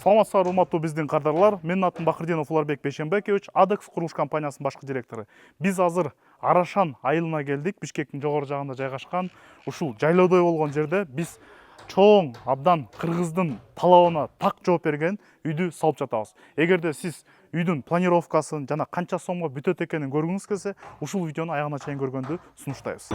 Саламатсыздар, урматтуу биздин кардарлар. Менин атым Бакырдинов Уларбек Бейшенбекович, Адекс курулуш компаниясынын башкы директору. Биз азыр Арашан айылына келдик. Бишкектин жогору жагында жайгашкан ушул жайлоодой болгон жерде биз чоң абдан кыргыздын талабына так жооп берген үйдү салып жатабыз. Эгерде сиз үйдүн планировкасын жана канча сомго бүтөт экенин көргүңүз келсе, ушул видеону аягына чейин көргөндү сунуштайбыз.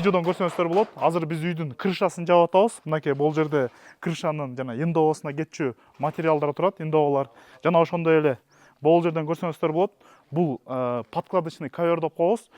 Видеодон көрсөңүздөр болот. Азыр биз үйдүн крышасын жаап атабыз. Мынакей бул жерде крышанын жана индоосуна кетчү материалдар турат, индоолар. Жана ошондой эле бул жерден көрсөңүздөр болот. Бул подкладочный ковер деп коебуз.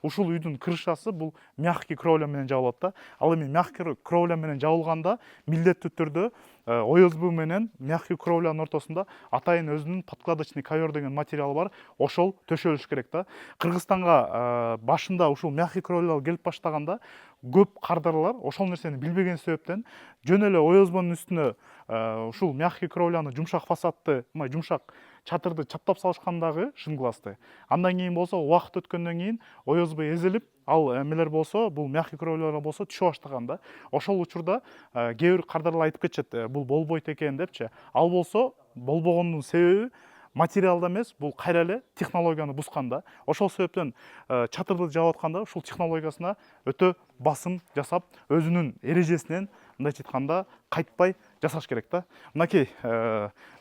Ушул үйдүн крышасы бул мягкий кровля менен жабылат да. Ал эми мягкий кровля менен жабылганда милдеттүү түрдө ОСБ менен мягкий кровлянын ортосунда атайын өзүнүн подкладочный ковер деген материал бар. Ошол төшөлүш керек да. Кыргызстанга башында ушул мягкий кровля келип баштаганда көп кардарлар ошол нерсени билбеген себептен жөн эле ОСБнын үстүнө ушул мягкий кровляны жумшак фасадты, жумшак чатырды чаптап салышкандагы шын классты. Андан кийин болсо убакыт өткөндөн кийин ОСБ эзилип, ал эмелер болсо, бул мягкий кровлялар болсо түшө баштаган да. Ошол учурда кээ бир кардарлар айтып кетишет, бул болбойт экен депчи. Ал болсо болбогондун себеби материалда эмес, бул кайра эле технологияны бускан да. Ошол себептен чатырды жаап атканда ушул технологиясына өтө басым жасап, өзүнүн эрежесинен мындайча айтканда кайтпай жасаш керек да. Мынакей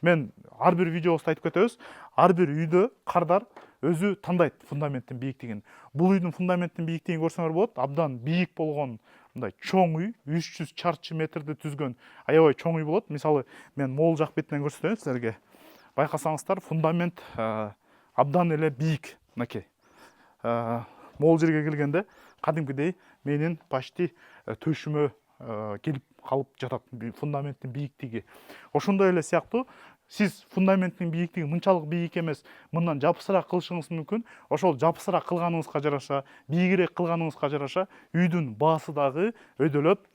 мен ар бир видеобузда айтып кетебиз. Ар бир үйдө кардар өзү тандайт фундаменттин бийиктигин. Бул үйдүн фундаменттин бийиктигин көрсөңөр болот. Абдан бийик болгон мындай чоң үй, 300 чарчы метрди түзгөн аябай чоң үй болот. Мисалы, мен могул жак бетинен көрсөтөйүн силерге. Байкасаңыздар, фундамент абдан эле бийик. Мынакей. Могул жерге келгенде кадимкидей менин почти төшүмө келип калып жатат фундаменттин бийиктиги. Ошондой эле сыяктуу сиз фундаменттин бийиктиги мынчалык бийик эмес, мындан жапысыраак кылышыңыз мүмкүн. Ошол жапысыраак кылганыңызга жараша, бийигирээк кылганыңызга жараша үйдүн баасы дагы өйдөлөп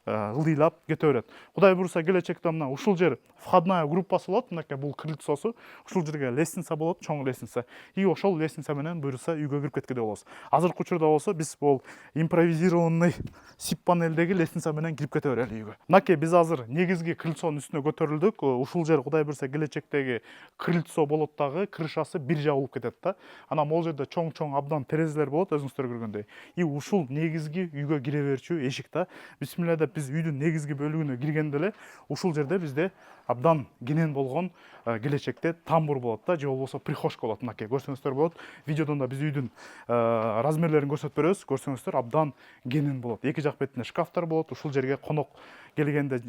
ылдыйлап кете берет. Кудай буюрса келечекте мына ушул жер входная группасы болот. Мынакей бул крыльцосу. Ушул жерге лестница болот, чоң лестница. И ошол лестница менен буюрса үйгө кирип кеткенде болобуз. Азыркы учурда болсо биз бул импровизированный сип панелдеги лестница менен кирип кете берели үйгө. Мынакей биз азыр негизги крыльцонун үстүнө көтөрүлдүк. Ушул жер кудай буюрса келечектеги крыльцо болот дагы, крышасы бир жабылып кетет да. Анан могул жерде чоң абдан терезелер болот, өзүңүздөр көргөндөй. И ушул негизги үйгө кире берчү эшик да. Бисмилла деп биз үйдүн негизги бөлүгүнө киргенде эле ушул жерде бизде абдан кенен болгон келечекте тамбур болот да, же болбосо прихожка болот. Мынакей көрсөңүздөр болот. Видеодон да биз үйдүн размерлерин көрсөтүп беребиз. Көрсөңүздөр абдан кенен болот. Эки жак бетинде шкафтар болот. Ушул жерге конок келгенде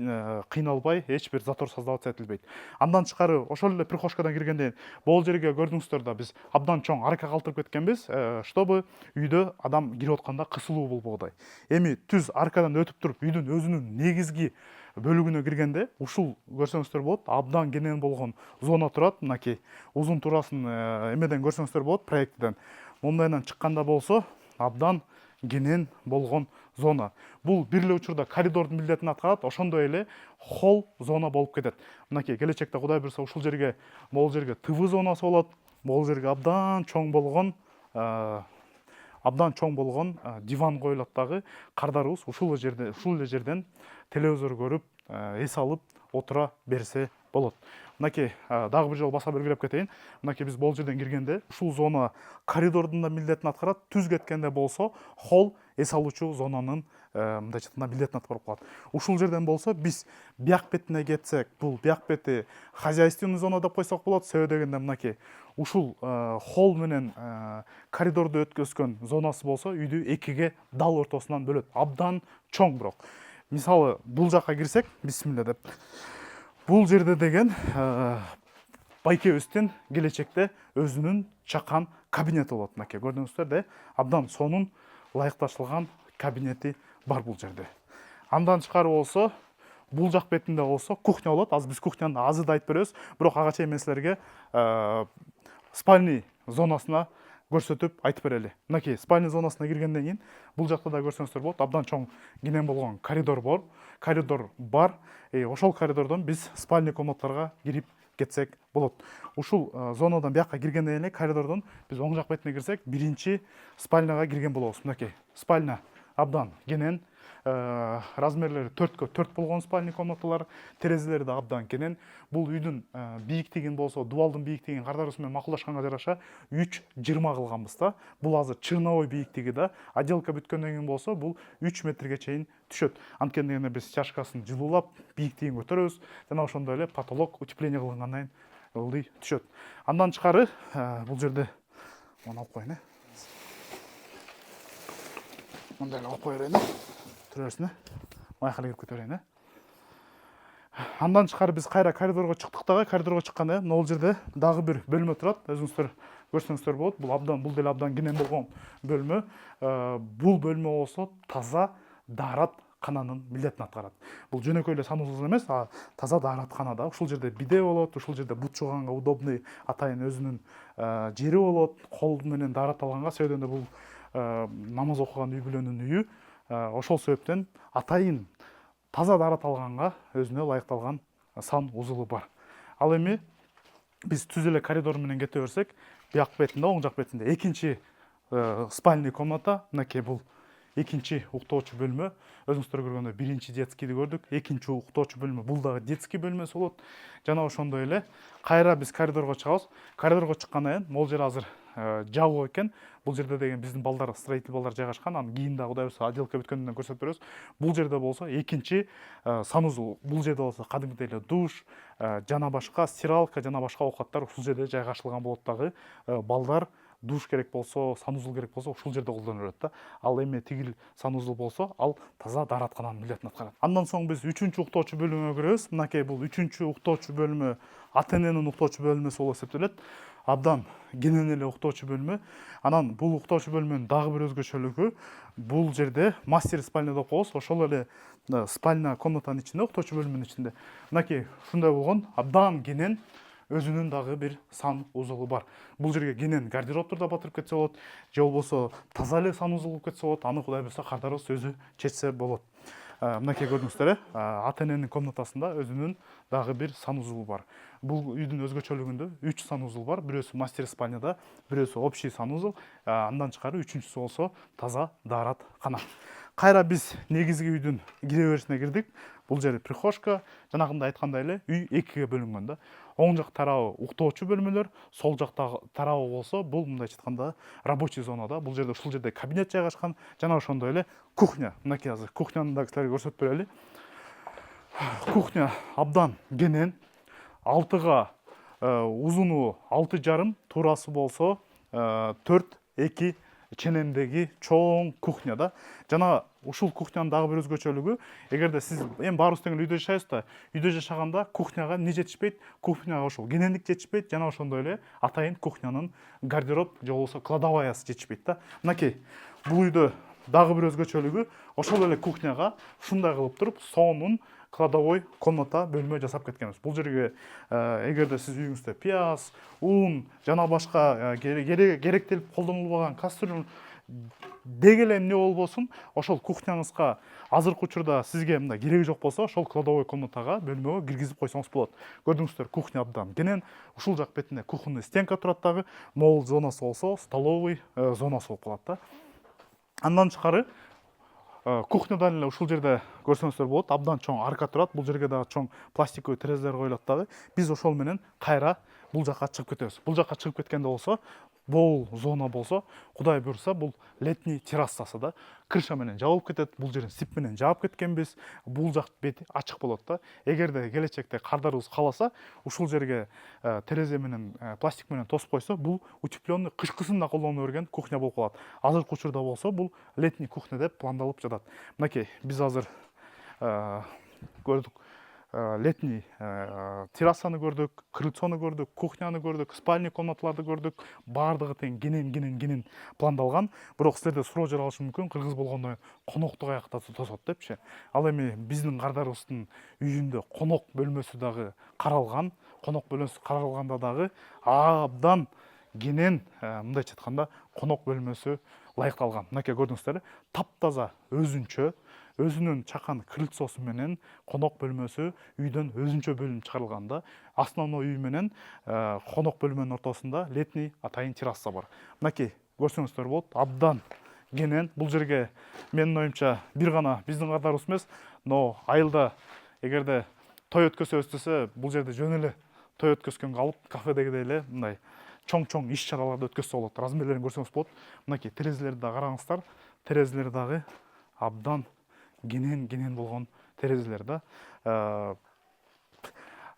кыйналбай, эч бир затор создаваться этилбейт. Андан тышкары ошол эле прихожкадан киргенде бул жерге көрдүңүздөр да биз абдан чоң арка калтырып кеткенбиз, чтобы үйдө адам кирип атканда кысылуу болбогудай. Эми түз аркадан өтүп туруп үйдүн өзүнүн негизги бөлүгүнө киргенде ушул көрсөңүздөр болот, абдан кенен болгон зона турат. Мынакей узун туурасын эмеден көрсөңүздөр болот, проектиден. Мындайынан чыкканда болсо абдан кенен болгон зона. Бул бир эле учурда коридордун милдетин аткарат, ошондой эле холл зона болуп кетет. Мынакей келечекте кудай буюрса ушул жерге, могул жерге ТВ зонасы болот. Могул жерге абдан чоң болгон диван коюлат дагы. Кардарыбыз ушул эле жерден телевизор көрүп, эс алып отура берсе болот. Мынакей дагы бир жолу баса белгилеп кетейин. Мынакей биз бул жерден киргенде ушул зона коридордун да милдетин аткарат. Түз кеткенде болсо холл эс алуучу зонанын мындайча айтканда милдетин аткарып калат. Ушул жерден болсо биз бияк бетине кетсек, бул бияк бети хозяйственный зона деп койсок болот. Себеби дегенде мынакей ушул холл менен коридорду өткөзгөн зонасы болсо үйдү экиге дал ортосунан бөлөт. Абдан чоң бирок. Мисалы, бул жакка кирсек, бисмилла деп. Бул жерде деген байкебиздин келечекте өзүнүн чакан кабинети болот. Мынакей көрдүңүздөр да, абдан сонун ылайыкташылган кабинети бар бул жерде. Андан тышкары болсо, бул жак бетинде болсо кухня болот. Азыр биз кухняны азыр да айтып беребиз, бирок ага чейин мен силерге спальный зонасына көрсөтүп айтып берели. Мынакей спальный зонасына киргенден кийин бул жакта да көрсөңүздөр болот. Абдан чоң кенен болгон коридор бар. Ошол коридордон биз спальный комнаталарга кирип кетсек болот. Ушул зонадан бияка киргенден эле коридордон биз оң жак бетине кирсек, биринчи спальняга кирген болобуз. Мынакей спальня абдан кенен, размерлери 4x4 болгон спальный комнаталар, терезелери да абдан кенен. Бул үйдүн бийиктигин болсо, дубалдын бийиктигин кардарыбыз менен макулдашканга жараша 3,20 кылганбыз да. Бул азыр черновой бийиктиги да. Отделка бүткөндөн кийин болсо, бул 3 метрге чейин түшөт. Анткени биз стяжкасын жылуулап, бийиктигин көтөрөбүз. Жана ошондой эле потолок утепление кылынгандан кийин ылдый түшөт. Андан тышкары бул жерде муну алып коеюн. Мындай алып кое берейин. Түрөсүнө майка кирип кете берейин. Андан тышкары биз кайра коридорго чыктык дагы. Коридорго чыкканда могул жерде дагы бир бөлмө турат. Өзүңүздөр көрсөңүздөр болот. Бул деле абдан кенен болгон бөлмө. Бул бөлмө болсо таза даараткананын милдетин аткарат. Бул жөнөкөй эле санузел эмес, таза даараткана да. Ушул жерде биде болот, ушул жерде бут жууганга удобный атайын өзүнүн жери болот. Кол менен даарат алганга, себебинде бул намаз окуган үй бүлөнүн үйү. Ошол себептен атайын таза даарат алганга өзүнө ылайыкталган сан узулу бар. Ал эми биз түз эле коридор менен кете берсек, бияк бетинде, оң жак бетинде экинчи спальный комната. Мынакей бул экинчи уктоочу бөлмө. Өзүңүздөр көргөндөй биринчи детскийди көрдүк, экинчи уктоочу бөлмө. Бул дагы детский бөлмөсү болот. Жана ошондой эле кайра биз коридорго чыгабыз. Коридорго чыккандан кийин могул жер азыр жабык экен. Бул жерде деген биздин балдар, строитель балдар жайгашкан. Анын кийин дагы кудай буюрса отделка бүткөндөн көрсөтүп беребиз. Бул жерде болсо экинчи санузел. Бул жерде болсо кадимгидей эле душ, жана башка стиралка, жана башка оокаттар ушул жерде жайгашылган болот дагы. Балдар душ керек болсо, санузел керек болсо ушул жерде колдоно берет да. Ал эми тигил санузел болсо, ал таза даараткананын милдетин аткарат. Андан соң биз 3-үчү уктоочу бөлмөгө киребиз. Мынакей бул 3-үчү уктоочу бөлмө ата эненин уктоочу бөлмөсү болуп эсептелет. Абдан кенен эле уктоочу бөлмө. Анан бул уктоочу бөлмөнүн дагы бир өзгөчөлүгү, бул жерде мастер спальня деп коебуз. Ошол эле спальня комнатанын ичинде, уктоочу бөлмөнүн ичинде. Мынакей ушундай болгон абдан кенен өзүнүн дагы бир сан узулу бар. Бул жерге кенен гардеробтор да батырып кетсе болот, же болбосо таза эле санузел болуп кетсе болот. Аны кудай буюрса кардарыбыз өзү чечсе болот. Мынакей көрдүңүздөр, ата эненин комнатасында өзүнүн дагы бир санузелу бар. Бул үйдүн өзгөчөлүгүндө 3 санузел бар. Бирөөсү мастер спальняда, бирөөсү общий санузел. Андан тышкары үчүнчүсү болсо таза даараткана. Кайра биз негизги үйдүн кире беришине кирдик. Бул жер прихожка. Жанагында айткандай эле үй экиге бөлүнгөн да. Оң жак тарабы уктоочу бөлмөлөр, сол жактагы тарабы болсо бул мындайча айтканда рабочий зонада. Бул жерде ушул жерде кабинет жайгашкан, жана ошондой эле кухня. Мынакей азыр кухняны да силерге көрсөтүп берели. Кухня абдан кенен, алтыга узуну 6,5, туурасы болсо 4,2 ченемдеги чоң кухня да. Жана ушул кухнянын дагы бир өзгөчөлүгү, эгерде сиз эми баарыбыз тең үйдө жашайбыз да, үйдө жашаганда кухняга эмне жетишпейт? Кухняга ошол кенендик жетишпейт, жана ошондой эле атайын кухнянын гардероб же болбосо кладоваясы жетишпейт да. Мынакей бул үйдө дагы бир өзгөчөлүгү, ошол эле кухняга ушундай кылып туруп сонун кладовой комната бөлмө жасап кеткенбиз. Бул жерге эгерде сиз үйүңүздө пияз, ун жана башка керектелип колдонулбаган кастрюль деги эле эмне болбосун, ошол кухняңызга азыркы учурда сизге мындай кереги жок болсо, ошол кладовой комнатага бөлмөгө киргизип койсоңуз болот. Көрдүңүздөр, кухня абдан кенен. Ушул жак бетинде кухонный стенка турат дагы. Могул зонасы болсо столовый зонасы болуп калат да. Андан тышкары кухнядан эле ушул жерде көрсөңүздөр болот, абдан чоң арка турат. Бул жерге дагы чоң пластиковый терезелер коюлат дагы. Биз ошол менен кайра бул жакка чыгып кетебиз. Бул жакка чыгып кеткенде болсо, бул зона болсо, кудай буюрса, бул летний террасасы да. Крыша менен жабылып кетет. Бул жерин сип менен жаап кеткенбиз. Бул жак бети ачык болот да. Эгерде келечекте кардарыбыз кааласа, ушул жерге терезе менен пластик менен тосуп койсо, бул утепленный кышкысын да колдоно берген кухня болуп калат. Азыркы учурда болсо, бул летний кухня деп пландалып жатат. Мынакей биз азыр көрдүк, летний террасаны көрдік, крыльцоны көрдік, кухняны көрдік, спальный комнаталарды көрдік. Бардығы тең генен пландалған. Бирок силерде суроо жаралышы мүмкүн, кыргыз болгондо коноктук аякта тосот депчи. Ал эми биздин кардарыбыздын үйүндө конок бөлмөсү дагы каралган. Конок бөлмөсү каралганда дагы абдан кенен, мындайча айтканда, конок бөлмөсү ылайыкталган. Мынакей көрдүңүздөр, таптаза өзүнчө, өзүнүн чакан крыльцосу менен конок бөлмөсү үйдөн өзүнчө бөлүнүп чыгарылганда, основной үй менен конок бөлмөнүн ортосунда летний атайын терраса бар. Мынакей көрсөңүздөр болот, абдан кенен. Бул жерге менин оюмча бир гана биздин кардарыбыз эмес, но айылда эгерде той өткөзөбүз десе, бул жерде жөн эле той өткөзгөнгө алып, кафедегидей эле мындай чоң иш чараларды өткөзсө болот. Размерлерин көрсөңүз болот. Мынакей терезелерди да караңыздар. Терезелери дагы абдан кенен болгон терезелер да.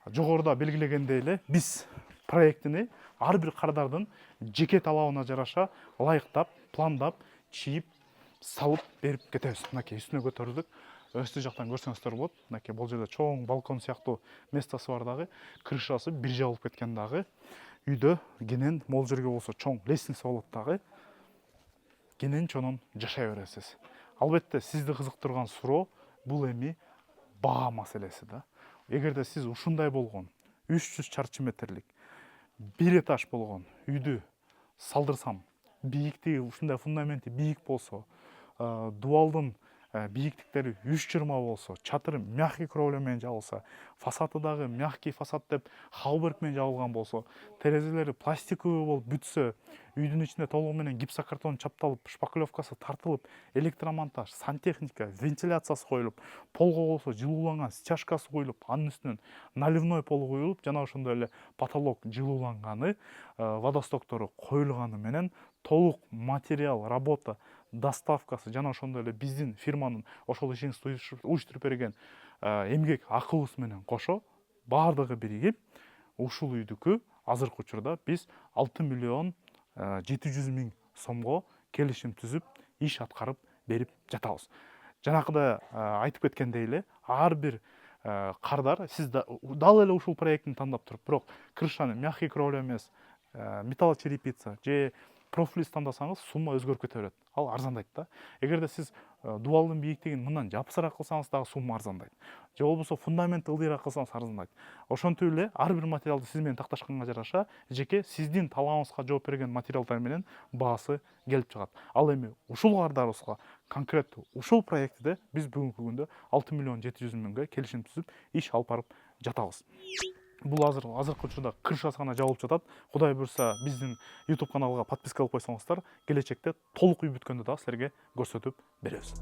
Жогоруда белгилегендей эле биз проектини ар бир кардардын жеке талабына жараша ылайыктап, пландап, чийип, салып берип кетебиз. Мынакей үстүнө көтөрүлдүк. Өстү жактан көрсөңүздөр болот. Мынакей бул жерде чоң балкон сыяктуу местосы бар дагы, крышасы бир жабылып кеткен дагы. Үйдө кенен, могул жерге болсо чоң лестница болот дагы. Кенен чонун жашай бересиз. Албетте сизди кызыктырган суроо бул эми баа маселеси да. Эгерде сиз ушундай болгон 300 чарчы метрлик бир этаж болгон үйдү салдырсам, бийиктиги ушундай фундаменти бийик болсо, дубалдын бийиктиктери 3,20 болсо, чатыры мягкий кровля менен жабылса, фасады дагы мягкий фасад деп халберг менен жабылган болсо, терезелери пластиковый болуп бүтсө, үйдүн ичинде толугу менен гипсокартон чапталып, шпаклевкасы тартылып, электромонтаж, сантехника, вентиляциясы коюлуп, полго болсо жылууланган стяжкасы коюлуп, анын үстүнөн наливной пол коюлуп, жана ошондой эле потолок жылууланганы, водостоктору коюлганы менен толук материал, работа, доставкасы жана ошондой эле биздин фирманын ошол ишиңизди уюштуруп берген эмгек акыбыз менен кошо баардыгы биригип ушул үйдүкү азыркы учурда биз 6 миллион 700 миң сомго келишим түзүп иш аткарып берип жатабыз. Жанакыда айтып кеткендей эле ар бир кардар сиз дал эле ушул проекттин тандап туруп, бирок крышаны мягкий кровля эмес, металлочерепица же профиль тандасаңыз, сумма өзгөрүп кете берет. Ал арзандайт да. Эгерде сиз дубалдын бийиктигин мындан жапсыраак кылсаңыз дагы сумма арзандайт. Же болбосо фундамент ылдыйраак кылсаңыз арзандайт. Ошентип эле ар бир материалды сиз менен такташканга жараша, жеке сиздин талабыңызга жооп берген материалдар менен баасы келип чыгат. Ал эми ушул кардарыбызга конкреттүү ушул проектиде биз бүгүнкү күндө 6 миллион 700 миңге келишим түзүп иш алып барып жатабыз. Бул азыркы учурда крышасы гана жабылып жатат. Кудай буйрса биздин YouTube каналга подписка кылып койсоңуздар, келечекте толук үй бүткөндө да силерге көрсөтүп беребиз.